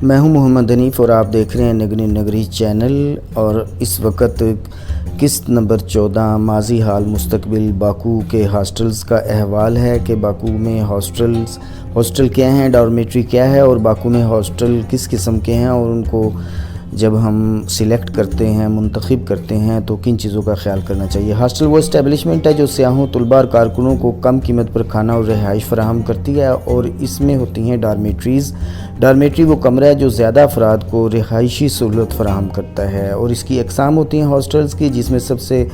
میں ہوں محمد حنیف اور آپ دیکھ رہے ہیں نگری نگری چینل۔ اور اس وقت قسط نمبر 14 ماضی حال مستقبل باکو کے ہاسٹلز کا احوال ہے کہ باکو میں ہاسٹل کیا ہیں، ڈارمیٹری کیا ہے، اور باکو میں ہاسٹل کس قسم کے ہیں، اور ان کو جب ہم سلیکٹ کرتے ہیں، منتخب کرتے ہیں تو کن چیزوں کا خیال کرنا چاہیے۔ ہاسٹل وہ اسٹیبلشمنٹ ہے جو سیاحوں، طلباء اور کارکنوں کو کم قیمت پر کھانا اور رہائش فراہم کرتی ہے، اور اس میں ہوتی ہیں ڈارمیٹریز۔ ڈارمیٹری وہ کمرہ ہے جو زیادہ افراد کو رہائشی سہولت فراہم کرتا ہے، اور اس کی اقسام ہوتی ہیں ہاسٹلز کی، جس میں سب سے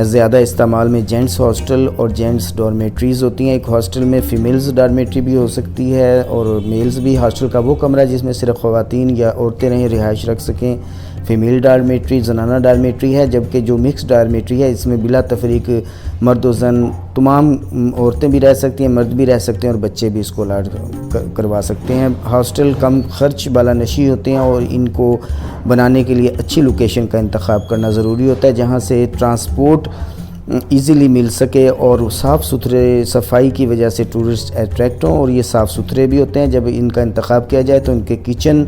زیادہ استعمال میں جینٹس ہاسٹل اور جینٹس ڈارمیٹریز ہوتی ہیں۔ ایک ہاسٹل میں فیمیلز ڈارمیٹری بھی ہو سکتی ہے اور میلز بھی۔ ہاسٹل کا وہ کمرہ جس میں صرف خواتین یا عورتیں رہائش رکھ سکیں فیمیل ڈارمیٹری، زنانہ ڈارمیٹری ہے، جبکہ جو مکس ڈارمیٹری ہے اس میں بلا تفریق مرد و زن تمام عورتیں بھی رہ سکتی ہیں، مرد بھی رہ سکتے ہیں، اور بچے بھی اس کو الاٹ کروا سکتے ہیں۔ ہاسٹل کم خرچ بالا نشی ہوتے ہیں اور ان کو بنانے کے لیے اچھی لوکیشن کا انتخاب کرنا ضروری ہوتا ہے جہاں سے ٹرانسپورٹ ایزیلی مل سکے اور صاف ستھرے صفائی کی وجہ سے ٹورسٹ اٹریکٹ ہوں، اور یہ صاف ستھرے بھی ہوتے ہیں۔ جب ان کا انتخاب کیا جائے تو ان کے کچن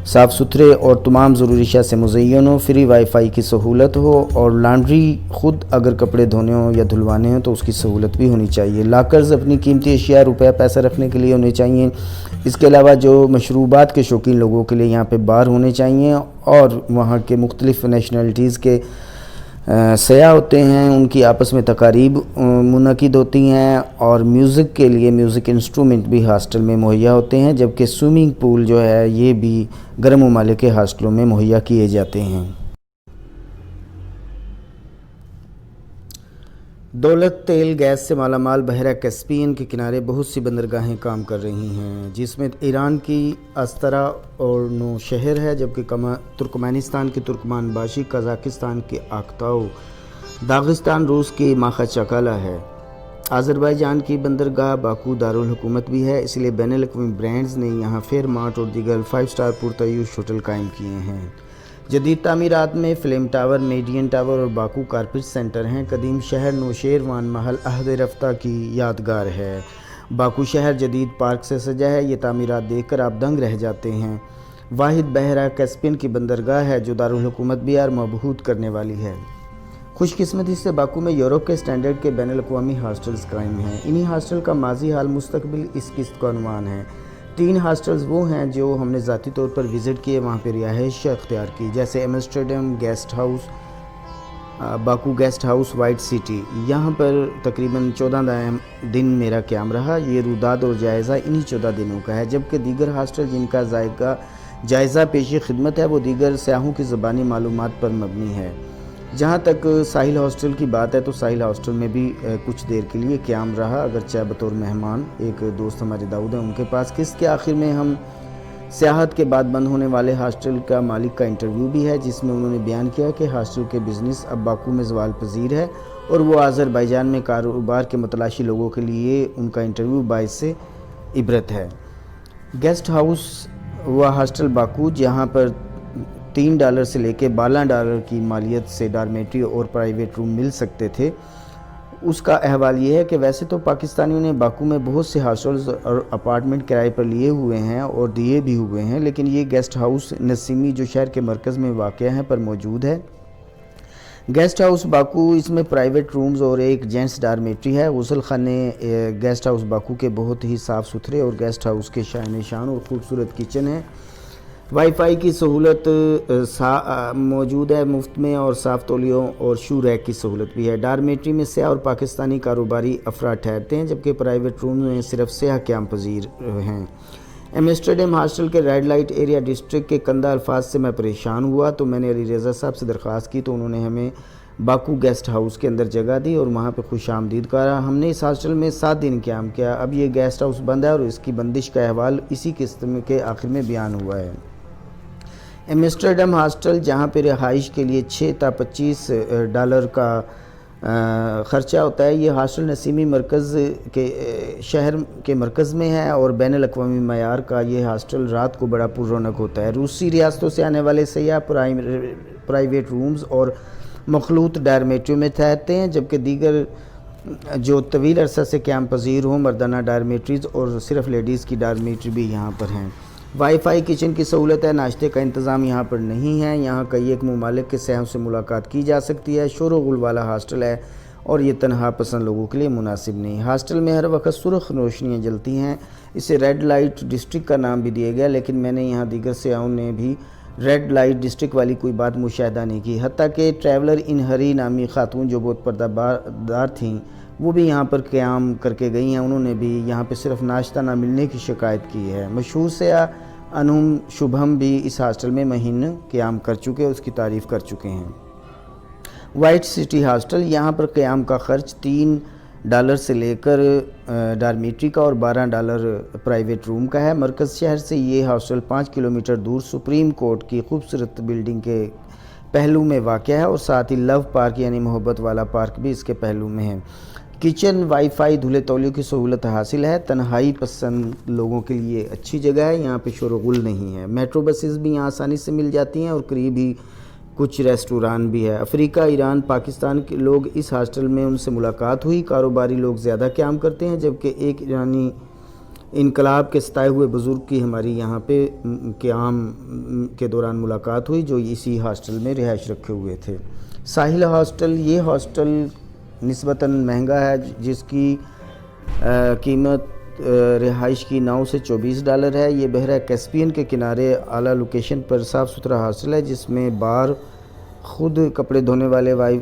صاف ستھرے اور تمام ضروری اشیاء سے مزین ہو، فری وائی فائی کی سہولت ہو، اور لانڈری خود اگر کپڑے دھونے ہوں یا دھلوانے ہوں تو اس کی سہولت بھی ہونی چاہیے۔ لاکرز اپنی قیمتی اشیاء، روپیہ پیسہ رکھنے کے لیے ہونے چاہیے۔ اس کے علاوہ جو مشروبات کے شوقین لوگوں کے لیے یہاں پہ بار ہونے چاہیے، اور وہاں کے مختلف نیشنلٹیز کے سیاح ہوتے ہیں، ان کی آپس میں تقاریب منعقد ہوتی ہیں، اور میوزک کے لیے میوزک انسٹرومنٹ بھی ہاسٹل میں مہیا ہوتے ہیں، جبکہ سوئمنگ پول جو ہے یہ بھی گرم ممالک کے ہاسٹلوں میں مہیا کیے جاتے ہیں۔ دولت تیل گیس سے مالا مال بحیرہ کیسپیئن کے کنارے بہت سی بندرگاہیں کام کر رہی ہیں، جس میں ایران کی استرا اور نو شہر ہے، جبکہ ترکمانستان کی ترکمان باشی، قازقستان کی آکتاؤ، داغستان روس کی ماخاچکالا ہے۔ آذربائیجان کی بندرگاہ باکو دارالحکومت بھی ہے، اس لیے بین الاقوامی برانڈز نے یہاں فیئر مارٹ اور دیگر 5 اسٹار پرتعیش ہوٹل قائم کیے ہیں۔ جدید تعمیرات میں فلیم ٹاور، میڈین ٹاور اور باکو کارپٹ سینٹر ہیں۔ قدیم شہر نوشیروان محل عہد رفتہ کی یادگار ہے۔ باکو شہر جدید پارک سے سجا ہے، یہ تعمیرات دیکھ کر آپ دنگ رہ جاتے ہیں۔ واحد بحیرہ کیسپیئن کی بندرگاہ ہے جو دارالحکومت بھی ہے اور مبہوت کرنے والی ہے۔ خوش قسمتی سے باکو میں یورپ کے سٹینڈرڈ کے بین الاقوامی ہاسٹلز قائم ہیں۔ انہی ہاسٹل کا ماضی حال مستقبل اس قسط کا عنوان ہے۔ 3 ہاسٹلز وہ ہیں جو ہم نے ذاتی طور پر وزٹ کیے، وہاں پہ رہائش اختیار کی، جیسے Amsterdam guest house, Baku guest house, white city. یہاں پر تقریباً 14 دن میرا قیام رہا۔ یہ روداد اور جائزہ انہی 14 دنوں کا ہے، جبکہ دیگر ہاسٹل جن کا جائزہ پیشی خدمت ہے وہ دیگر سیاحوں کی زبانی معلومات پر مبنی ہے۔ جہاں تک ساحل ہاسٹل کی بات ہے تو ساحل ہاسٹل میں بھی کچھ دیر کے لیے قیام رہا، اگرچہ بطور مہمان۔ ایک دوست ہمارے داؤد ہیں، ان کے پاس قسط کے آخر میں ہم سیاحت کے بعد بند ہونے والے ہاسٹل کا مالک کا انٹرویو بھی ہے، جس میں انہوں نے بیان کیا کہ ہاسٹل کے بزنس اب باکو میں زوال پذیر ہے، اور وہ آذربائیجان میں کاروبار کے متلاشی لوگوں کے لیے ان کا انٹرویو باعث عبرت ہے۔ گیسٹ ہاؤس وہ ہاسٹل باکو جہاں پر $3 سے لے کے $12 کی مالیت سے ڈارمیٹری اور پرائیویٹ روم مل سکتے تھے، اس کا احوال یہ ہے کہ ویسے تو پاکستانیوں نے باکو میں بہت سے ہاسٹلز اور اپارٹمنٹ کرائے پر لیے ہوئے ہیں اور دیے بھی ہوئے ہیں، لیکن یہ گیسٹ ہاؤس نسیمی جو شہر کے مرکز میں واقع ہیں پر موجود ہے۔ گیسٹ ہاؤس باکو، اس میں پرائیویٹ رومز اور ایک جینٹس ڈارمیٹری ہے۔ غسل خانے گیسٹ ہاؤس باکو کے بہت ہی صاف ستھرے اور گیسٹ ہاؤس کے شاہین شان اور خوبصورت کچن ہے۔ وائی فائی کی سہولت موجود ہے مفت میں، اور صاف تولیوں اور شو ریک کی سہولت بھی ہے۔ ڈارمیٹری میں سیاح اور پاکستانی کاروباری افراد ٹھہرتے ہیں، جبکہ پرائیویٹ روم میں صرف سیاح قیام پذیر ہیں۔ ایمسٹرڈیم ہاسٹل کے ریڈ لائٹ ایریا ڈسٹرکٹ کے کندہ الفاظ سے میں پریشان ہوا تو میں نے علی رضا صاحب سے درخواست کی تو انہوں نے ہمیں باکو گیسٹ ہاؤس کے اندر جگہ دی اور وہاں پہ خوش آمدید کہا۔ ہم نے اس ہاسٹل میں 7 دن قیام کیا۔ اب یہ گیسٹ ہاؤس بند ہے اور اس کی بندش کا احوال اسی قسط کے آخر میں بیان ہوا ہے۔ ایمسٹرڈیم ہاسٹل جہاں پہ رہائش کے لیے $6 تا $25 کا خرچہ ہوتا ہے، یہ ہاسٹل نسیمی مرکز کے شہر کے مرکز میں ہے اور بین الاقوامی معیار کا یہ ہاسٹل رات کو بڑا پر رونق ہوتا ہے۔ روسی ریاستوں سے آنے والے سیاح پرائیویٹ رومز اور مخلوط ڈارمیٹریوں میں ٹھہرتے ہیں، جبکہ دیگر جو طویل عرصہ سے قیام پذیر ہوں مردانہ ڈارمیٹریز اور صرف لیڈیز کی ڈارمیٹری بھی یہاں پر ہیں۔ وائی فائی کچن کی سہولت ہے، ناشتے کا انتظام یہاں پر نہیں ہے، یہاں کئی ایک ممالک کے سیاحوں سے ملاقات کی جا سکتی ہے، شور و غل والا ہاسٹل ہے اور یہ تنہا پسند لوگوں کے لیے مناسب نہیں۔ ہاسٹل میں ہر وقت سرخ روشنیاں جلتی ہیں، اسے ریڈ لائٹ ڈسٹرکٹ کا نام بھی دیا گیا، لیکن میں نے یہاں دیگر سیاحوں نے بھی ریڈ لائٹ ڈسٹرکٹ والی کوئی بات مشاہدہ نہیں کی، حتیٰ کہ ٹریولر ان ہری نامی خاتون جو بہت پردہ دار تھیں وہ بھی یہاں پر قیام کر کے گئی ہیں، انہوں نے بھی یہاں پہ صرف ناشتہ نہ ملنے کی شکایت کی ہے۔ مشہور سیاح انوم شبھم بھی اس ہاسٹل میں مہین قیام کر چکے، اس کی تعریف کر چکے ہیں۔ وائٹ سٹی ہاسٹل، یہاں پر قیام کا خرچ $3 سے لے کر ڈارمیٹری کا اور $12 پرائیویٹ روم کا ہے۔ مرکز شہر سے یہ ہاسٹل 5 کلومیٹر دور سپریم کورٹ کی خوبصورت بلڈنگ کے پہلو میں واقع ہے اور ساتھ ہی لو پارک یعنی محبت والا پارک بھی اس کے پہلو میں ہے۔ کچن، وائی فائی، دھلے تولیوں کی سہولت حاصل ہے، تنہائی پسند لوگوں کے لیے اچھی جگہ ہے، یہاں پہ شور و غل نہیں ہے۔ میٹرو بسز بھی یہاں آسانی سے مل جاتی ہیں اور قریب ہی کچھ ریسٹوران بھی ہے۔ افریقہ، ایران، پاکستان کے لوگ اس ہاسٹل میں ان سے ملاقات ہوئی، کاروباری لوگ زیادہ قیام کرتے ہیں، جبکہ ایک ایرانی انقلاب کے ستائے ہوئے بزرگ کی ہماری یہاں پہ قیام کے دوران ملاقات ہوئی جو اسی ہاسٹل میں رہائش رکھے ہوئے تھے۔ ساحل ہاسٹل، یہ ہاسٹل نسبتاً مہنگا ہے، جس کی قیمت رہائش کی $9 سے $24 ہے۔ یہ بحیرہ کیسپیئن کے کنارے اعلیٰ لوکیشن پر صاف ستھرا ہاسٹل ہے، جس میں بار، خود کپڑے دھونے والے وائی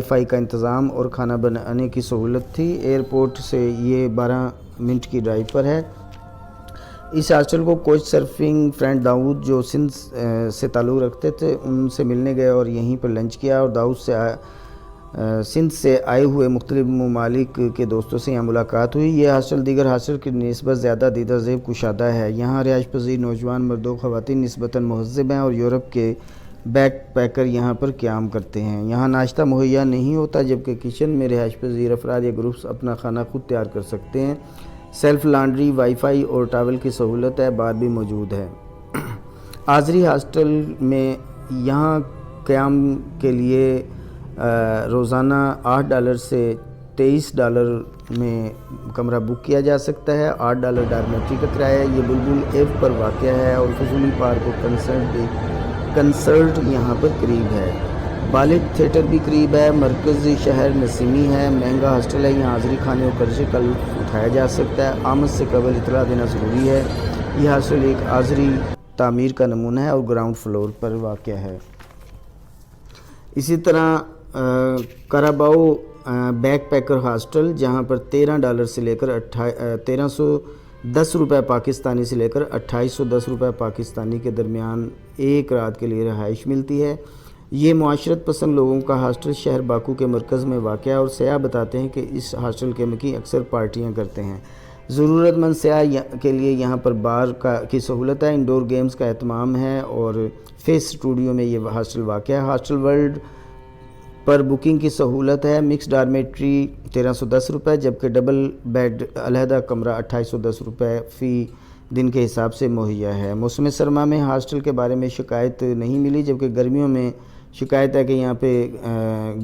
فائی کا انتظام اور کھانا بنانے کی سہولت تھی۔ ایئرپورٹ سے یہ 12 منٹ کی ڈرائیو پر ہے۔ اس ہاسٹل کو کوچ سرفنگ فرینڈ داؤد جو سندھ سے تعلق رکھتے تھے ان سے ملنے گئے اور یہیں پر لنچ کیا، اور داؤد سے سندھ سے آئے ہوئے مختلف ممالک کے دوستوں سے یہاں ملاقات ہوئی۔ یہ ہاسٹل دیگر ہاسٹل کی نسبت زیادہ دیدہ زیب کشادہ ہے، یہاں رہائش پذیر نوجوان مرد و خواتین نسبتاً مہذب ہیں اور یورپ کے بیک پیکر یہاں پر قیام کرتے ہیں۔ یہاں ناشتہ مہیا نہیں ہوتا، جبکہ کچن میں رہائش پذیر افراد یا گروپس اپنا کھانا خود تیار کر سکتے ہیں۔ سیلف لانڈری، وائی فائی اور ٹاول کی سہولت ہے، بار بھی موجود ہے۔ آذری ہاسٹل میں یہاں قیام کے لیے روزانہ $8 سے $23 میں کمرہ بک کیا جا سکتا ہے۔ $8 ڈارمیٹری کا کرایہ ہے۔ یہ بلبل ایو پر واقع ہے اور فضولی پارک اور کنسرٹ یہاں پر قریب ہے۔ بالٹ تھیٹر بھی قریب ہے۔ مرکزی شہر نسیمی ہے، مہنگا ہاسٹل ہے، یہاں حاضری کھانے اور خرچے کا لطف اٹھایا جا سکتا ہے۔ آمد سے قبل اطلاع دینا ضروری ہے۔ یہ ہاسٹل ایک عصری تعمیر کا نمونہ ہے اور گراؤنڈ فلور پر واقع ہے۔ اسی طرح کاراباؤ بیک پیکر ہاسٹل، جہاں پر $13 سے لے کر $1310 پاکستانی سے لے کر $2810 پاکستانی کے درمیان ایک رات کے لیے رہائش ملتی ہے۔ یہ معاشرت پسند لوگوں کا ہاسٹل شہر باکو کے مرکز میں واقع ہے اور سیاح بتاتے ہیں کہ اس ہاسٹل کے مکی اکثر پارٹیاں کرتے ہیں۔ ضرورت مند سیاح کے لیے یہاں پر بار کی سہولت ہے، انڈور گیمز کا اہتمام ہے اور فیس اسٹوڈیو میں یہ ہاسٹل واقع ہے۔ ہاسٹل ورلڈ پر بکنگ کی سہولت ہے۔ مکس ڈارمیٹری $1310 جبکہ ڈبل بیڈ علیحدہ کمرہ $2810 فی دن کے حساب سے مہیا ہے۔ موسم سرما میں ہاسٹل کے بارے میں شکایت نہیں ملی، جبکہ گرمیوں میں شکایت ہے کہ یہاں پہ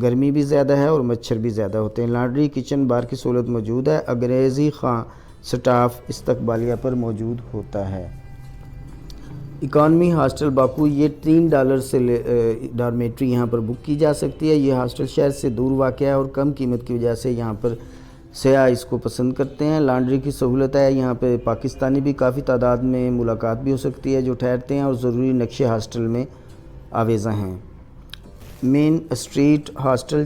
گرمی بھی زیادہ ہے اور مچھر بھی زیادہ ہوتے ہیں۔ لانڈری، کچن، بار کی سہولت موجود ہے۔ انگریزی خواں سٹاف استقبالیہ پر موجود ہوتا ہے۔ اکانومی ہاسٹل باکو، یہ $3 سے ڈارمیٹری یہاں پر بک کی جا سکتی ہے۔ یہ ہاسٹل شہر سے دور واقع ہے اور کم قیمت کی وجہ سے یہاں پر سیاح اس کو پسند کرتے ہیں۔ لانڈری کی سہولت ہے، یہاں پہ پاکستانی بھی کافی تعداد میں ملاقات بھی ہو سکتی ہے جو ٹھہرتے ہیں اور ضروری نقشے ہاسٹل میں آویزاں ہیں۔ مین اسٹریٹ ہاسٹل،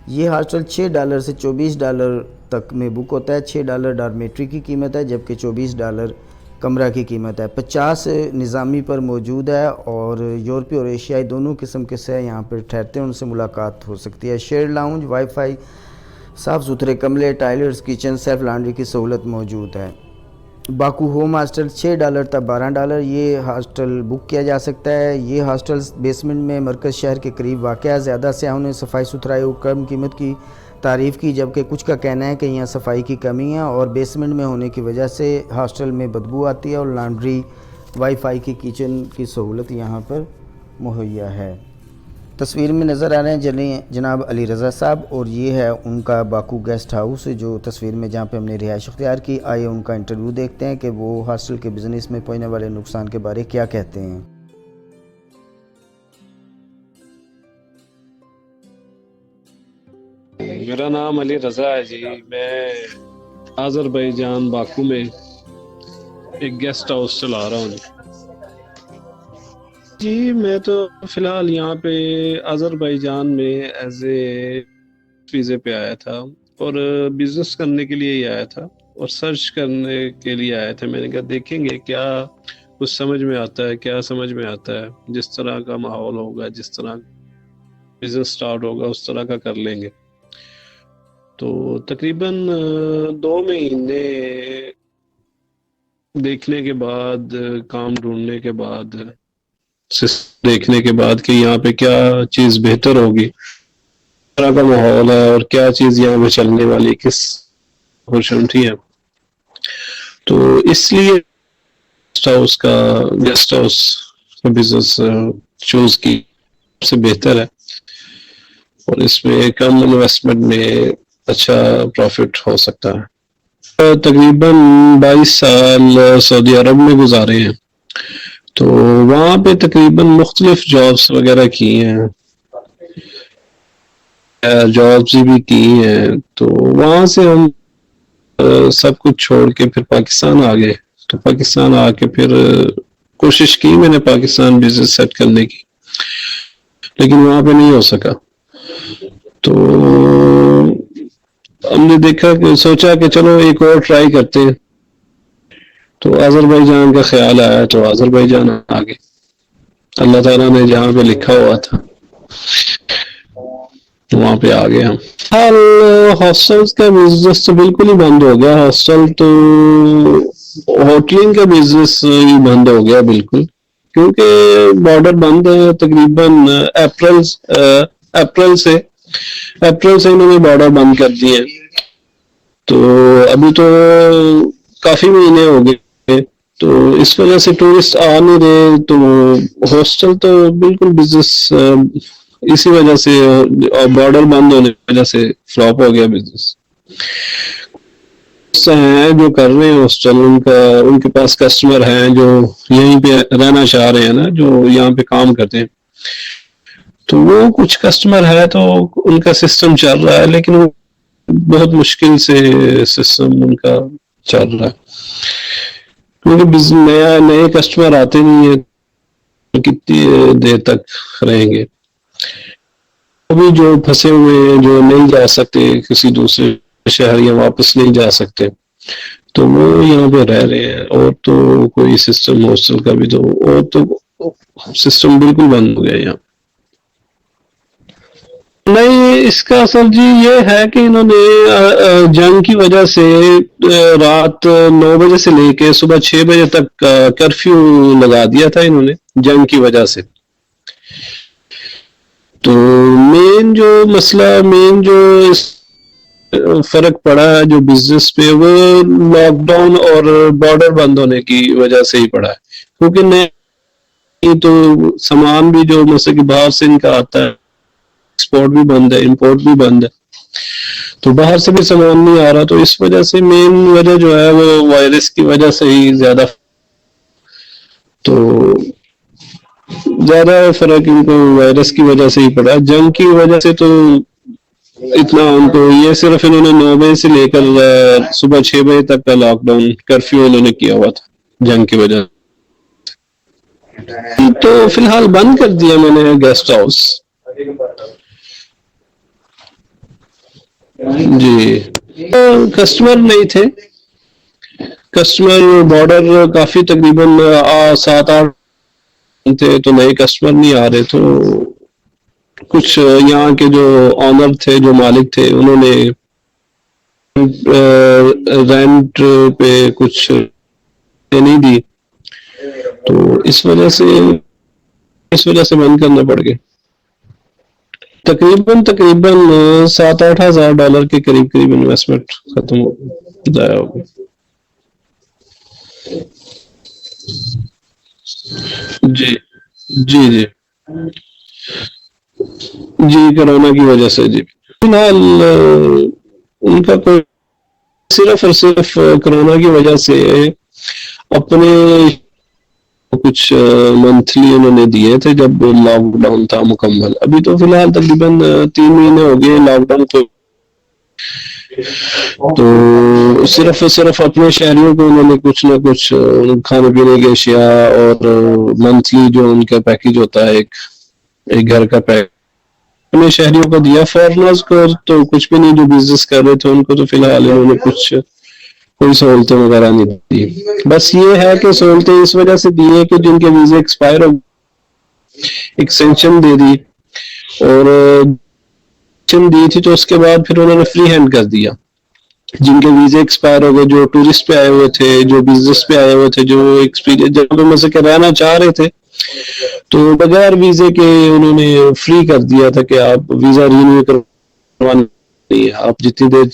یہ ہاسٹل $6 سے $24 تک میں بک ہوتا ہے۔ $6 ڈارمیٹری کی قیمت ہے جبکہ $24 کمرہ کی قیمت ہے۔ 50 نظامی پر موجود ہے اور یورپی اور ایشیائی دونوں قسم کے سیاح یہاں پر ٹھہرتے ہیں، ان سے ملاقات ہو سکتی ہے۔ شیئر لاؤنج، وائی فائی، صاف ستھرے کمرے، ٹائلٹس، کچن، سیلف لانڈری کی سہولت موجود ہے۔ باکو ہوم ہاسٹل $6 تا $12، یہ ہاسٹل بک کیا جا سکتا ہے۔ یہ ہاسٹل بیسمنٹ میں مرکز شہر کے قریب واقع ہے۔ زیادہ سیاحوں نے صفائی ستھرائی اور کم قیمت کی تعریف کی، جبکہ کچھ کا کہنا ہے کہ یہاں صفائی کی کمی ہے اور بیسمنٹ میں ہونے کی وجہ سے ہاسٹل میں بدبو آتی ہے، اور لانڈری، وائی فائی کی کچن کی سہولت یہاں پر مہیا ہے۔ تصویر میں نظر آ رہے ہیں جناب علی رضا صاحب، اور یہ ہے ان کا باکو گیسٹ ہاؤس جو تصویر میں جہاں پہ ہم نے رہائش اختیار کی۔ آئے ان کا انٹرویو دیکھتے ہیں کہ وہ ہاسٹل کے بزنس میں پہنچنے والے نقصان کے بارے کیا کہتے ہیں۔ میرا نام علی رضا ہے جی، میں آذربائیجان باکو میں ایک گیسٹ ہاؤس چلا رہا ہوں جی۔ میں تو فی الحال یہاں پہ آذربائیجان میں ایز اے ویزے پہ آیا تھا، اور بزنس کرنے کے لیے ہی آیا تھا، اور سرچ کرنے کے لیے آیا تھا۔ میں نے کہا دیکھیں گے کیا کچھ سمجھ میں آتا ہے، کیا سمجھ میں آتا ہے، جس طرح کا ماحول ہوگا، جس طرح بزنس سٹارٹ ہوگا اس طرح کا کر لیں گے۔ تو تقریباً 2 مہینے دیکھنے کے بعد، کام ڈھونڈنے کے بعد، دیکھنے کے بعد کہ یہاں پہ کیا چیز بہتر ہوگی، کس طرح کا ماحول ہے، اور کیا چیز یہاں پہ چلنے والی، کس اپرچونٹی ہے، تو اس لیے گیسٹ ہاؤس کا بزنس چوز کی سے بہتر ہے، اور اس میں کم انویسٹمنٹ میں اچھا پروفٹ ہو سکتا ہے۔ تقریباً 22 سال سعودی عرب میں گزارے ہیں، تو وہاں پہ تقریباً مختلف جابس وغیرہ کی ہیں، جابس بھی کی ہیں۔ تو وہاں سے ہم سب کچھ چھوڑ کے پھر پاکستان آ گئے۔ تو پاکستان آ کے پھر کوشش کی میں نے پاکستان بزنس سیٹ کرنے کی، لیکن وہاں پہ نہیں ہو سکا۔ تو ہم نے دیکھا کہ سوچا کہ چلو ایک اور ٹرائی کرتے ہیں، تو آذربائیجان کا خیال آیا، تو آذربائیجان آ گئے۔ اللہ تعالیٰ نے جہاں پہ لکھا ہوا تھا وہاں پہ آ گئے ہم۔ حال ہاسٹل کا بزنس تو بالکل ہی بند ہو گیا، ہاسٹل تو ہوٹلنگ کا بزنس ہی بند ہو گیا بالکل، کیونکہ بارڈر بند ہے تقریباً اپریل سے انہوں نے بارڈر بند کر دیے، تو ابھی تو کافی مہینے ہو گئے، تو اس وجہ سے ٹورسٹ آ نہیں رہے، تو ہاسٹل تو بالکل بزنس اسی وجہ سے، بارڈر بند ہونے کی وجہ سے فلاپ ہو گیا بزنس۔ ہیں جو کر رہے ہیں ہاسٹل، ان کے پاس کسٹمر ہیں جو یہیں پہ رہنا چاہ رہے ہیں نا، جو یہاں پہ کام کرتے ہیں، تو وہ کچھ کسٹمر ہے تو ان کا سسٹم چل رہا ہے، لیکن وہ بہت مشکل سے سسٹم ان کا چل رہا ہے، کیونکہ نئے کسٹمر آتے نہیں ہیں، کتنی دیر تک رہیں گے۔ ابھی جو پھنسے ہوئے ہیں، جو نہیں جا سکتے کسی دوسرے شہر یا واپس نہیں جا سکتے، تو وہ یہاں پہ رہ رہے ہیں، اور تو کوئی سسٹم ہاسٹل کا بھی تو، اور تو سسٹم بالکل بند ہو گیا یہاں۔ نہیں، اس کا اصل جی یہ ہے کہ انہوں نے جنگ کی وجہ سے رات 9 بجے سے لے کے صبح 6 بجے تک کرفیو لگا دیا تھا انہوں نے، جنگ کی وجہ سے۔ تو مین جو فرق پڑا ہے جو بزنس پہ، وہ لاک ڈاؤن اور بارڈر بند ہونے کی وجہ سے ہی پڑا ہے، کیونکہ نہیں تو سامان بھی جو مثلا کہ باہر سے ان کا آتا ہے، ایکسپورٹ بھی بند ہے، امپورٹ بھی بند ہے، تو باہر سے بھی سامان نہیں آ رہا، تو اس وجہ سے مین وجہ جو ہے وہ وائرس کی وجہ سے ہی زیادہ فرق ان کو وائرس کی وجہ سے ہی پڑا۔ جنگ کی وجہ سے تو اتنا ان کو، یہ صرف انہوں نے 9 بجے سے لے کر صبح 6 بجے تک کا لاک ڈاؤن کرفیو انہوں نے کیا ہوا تھا جنگ کی وجہ سے۔ تو فی الحال بند کر دیا میں نے گیسٹ ہاؤس جی۔ کسٹمر نہیں تھے، کسٹمر بارڈر کافی تقریباً 7-8 تھے، تو نئے کسٹمر نہیں آ رہے، تو کچھ یہاں کے جو آنر تھے، جو مالک تھے، انہوں نے رینٹ پہ کچھ نہیں دی، تو اس وجہ سے بند کرنا پڑ گیا۔ تقریباً $7-8 ہزار کے قریب انویسٹمنٹ ختم ہو گئی، ضائع ہو گئی۔ جی جی جی جی کرونا کی وجہ سے جی فی الحال ان کا کوئی صرف اور صرف کرونا کی وجہ سے اپنے کچھ منتھلی انہوں نے دیے تھے جب لاک ڈاؤن تھا مکمل. ابھی تو فی الحال تقریباً 3 مہینے ہو گئے لاک ڈاؤن کو, تو صرف اور صرف اپنے شہریوں کو انہوں نے کچھ نہ کچھ کھانے پینے کی اشیاء اور منتھلی جو ان کا پیکج ہوتا ہے ایک گھر کا پیکج اپنے شہریوں کو دیا. فارنرز کو تو کچھ بھی نہیں, جو بزنس کر رہے تھے ان کو تو فی الحال انہوں نے کوئی سہولتیں وغیرہ نہیں دی. بس یہ ہے کہ سہولتیں اس وجہ سے دی ہے کہ جن کے ویزے ایکسپائر ہو ایکسٹینشن دے دی, اور دی تھی تو اس کے بعد پھر انہوں نے فری ہینڈ کر دیا. جن کے ویزے ایکسپائر ہو گئے, جو ٹورسٹ پہ آئے ہوئے تھے, جو بزنس پہ آئے ہوئے تھے, جو ایکسپیرینس جگہوں میں سے رہنا چاہ رہے تھے, تو بغیر ویزے کے انہوں نے فری کر دیا تھا کہ آپ ویزا رینیو کروانا نہیں, آپ جتنی دیر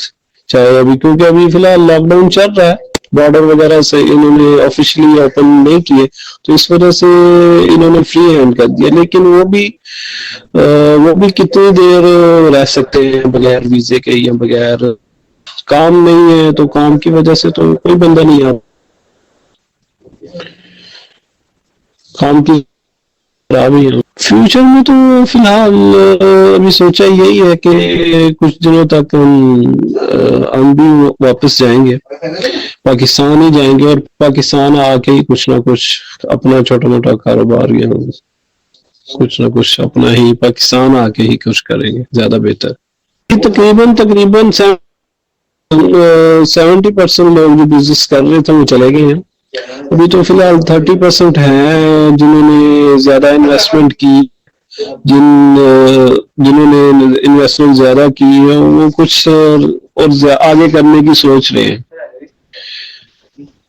چاہے. ابھی کیونکہ ابھی فی الحال لاک ڈاؤن چل رہا ہے, بارڈر وغیرہ سے انہوں نے آفیشلی اوپن نہیں کیے, تو اس وجہ سے انہوں نے فری ہینڈ کر دیا. لیکن وہ بھی کتنی دیر رہ سکتے ہیں بغیر ویزے کے, یا بغیر کام نہیں ہے تو کام کی وجہ سے تو کوئی بندہ نہیں آتا. کام کی خرابی ہے. فیوچر میں تو فی الحال ابھی سوچا یہی ہے کہ کچھ دنوں تک ہم بھی واپس جائیں گے, پاکستان ہی جائیں گے, اور پاکستان آ کے ہی کچھ نہ کچھ اپنا چھوٹا موٹا کاروبار یا کچھ نہ کچھ اپنا ہی پاکستان آ کے ہی کچھ کریں گے, زیادہ بہتر. تقریباً 70% لوگ جو بزنس کر رہے تھے وہ چلے گئے ہیں. ابھی تو فی الحال 30% ہیں جنہوں نے زیادہ انویسٹمنٹ کی, جنہوں نے انویسٹمنٹ زیادہ کی ہے وہ کچھ اور آگے کرنے کی سوچ رہے ہیں.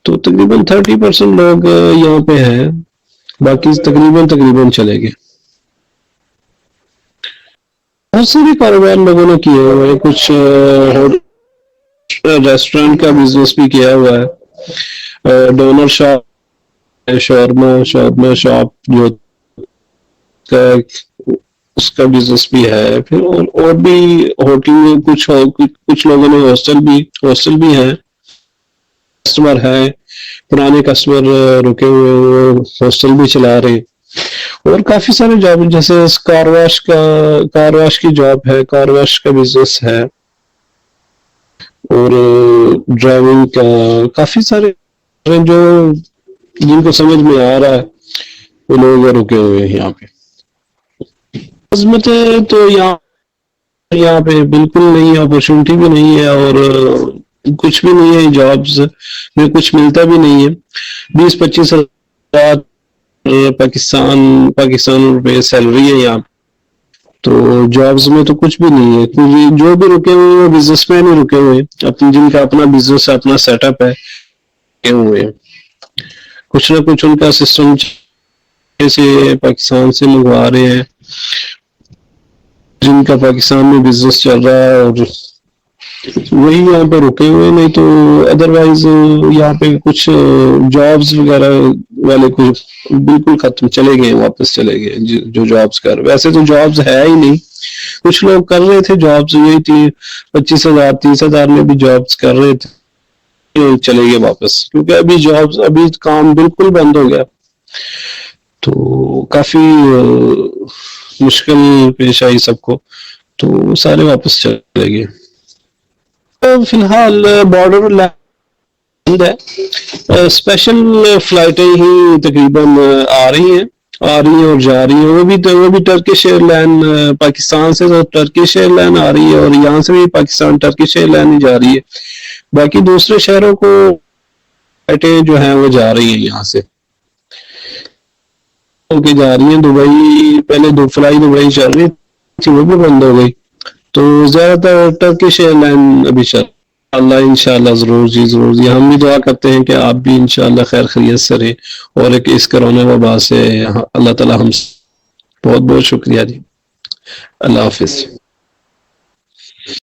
تو تقریباً 30% لوگ یہاں پہ ہیں, باقی تقریباً چلے گئے. بہت سارے کاروبار لوگوں نے کیے ہوئے ہیں, کچھ ریسٹورینٹ کا بزنس بھی کیا ہوا ہے, ڈونر شاپ, شورما شاپ جو اس کا بزنس بھی ہے. پھر اور بھی ہوٹل میں کچھ لوگوں نے ہاسٹل بھی ہیں, کسٹمر ہے, پرانے کسٹمر رکے ہوئے وہ ہاسٹل بھی چلا رہے. اور کافی سارے جاب جیسے کار واش کی جاب ہے, کار واش کا بزنس ہے, اور ڈرائیونگ کا کافی سارے جو جن کو سمجھ میں آ رہا ہے وہ لوگ رکے ہوئے ہیں یہاں پہ. عظمتیں تو یہاں پہ بالکل نہیں ہے, اپرچونٹی بھی نہیں ہے, اور کچھ بھی نہیں ہے, جابز میں کچھ ملتا بھی نہیں ہے. 20-25 ہزار پاکستان روپے سیلری ہے یہاں, تو جابز میں تو کچھ بھی نہیں ہے. جو بھی رکے ہوئے ہیں وہ بزنس مین ہی رکے ہوئے ہیں, جن کا اپنا بزنس اپنا سیٹ اپ ہے, رکے ہوئے ہیں. کچھ نہ کچھ ان کا سسٹم سے پاکستان سے منگوا رہے ہیں, جن کا پاکستان میں بزنس چل رہا ہے, اور وہی یہاں پہ رکے ہوئے. نہیں تو ادروائز یہاں پہ کچھ جابز وغیرہ والے کچھ بالکل ختم, چلے گئے, واپس چلے گئے جو جابز کر. ویسے تو جابز ہے ہی نہیں, کچھ لوگ کر رہے تھے جابز, یہی تھی 25,000-30,000 میں بھی جابز کر رہے تھے, چلے گئے واپس, کیونکہ ابھی کام بالکل بند ہو گیا. تو کافی مشکل پیش آئی سب کو, تو سارے واپس چلے گئے. فی الحال بارڈر بند ہے, اسپیشل فلائٹیں ہی تقریباً آ رہی ہیں اور جا رہی ہیں. وہ بھی ٹرکش ایئر لائن, پاکستان سے تو ٹرکش ایئر لائن آ رہی ہے, اور یہاں سے بھی پاکستان ٹرکش ایئر لائن ہی جا رہی ہے. باقی دوسرے شہروں کو فلائٹیں جو ہیں وہ جا رہی ہیں یہاں سے کے جا رہی ہیں. دبئی پہلے 2 فلائی دبئی چل رہی تھی, وہ بھی بند ہو گئی. تو زیادہ تر ٹرکش ایئر لائن ابھی چل اللہ انشاءاللہ. ضرور جی ضرور جی, ہم بھی دعا کرتے ہیں کہ آپ بھی انشاءاللہ خیر خیریت سے رہیں, اور اس کرونا وبا سے اللہ تعالی ہم بہت بہت شکریہ جی. اللہ حافظ.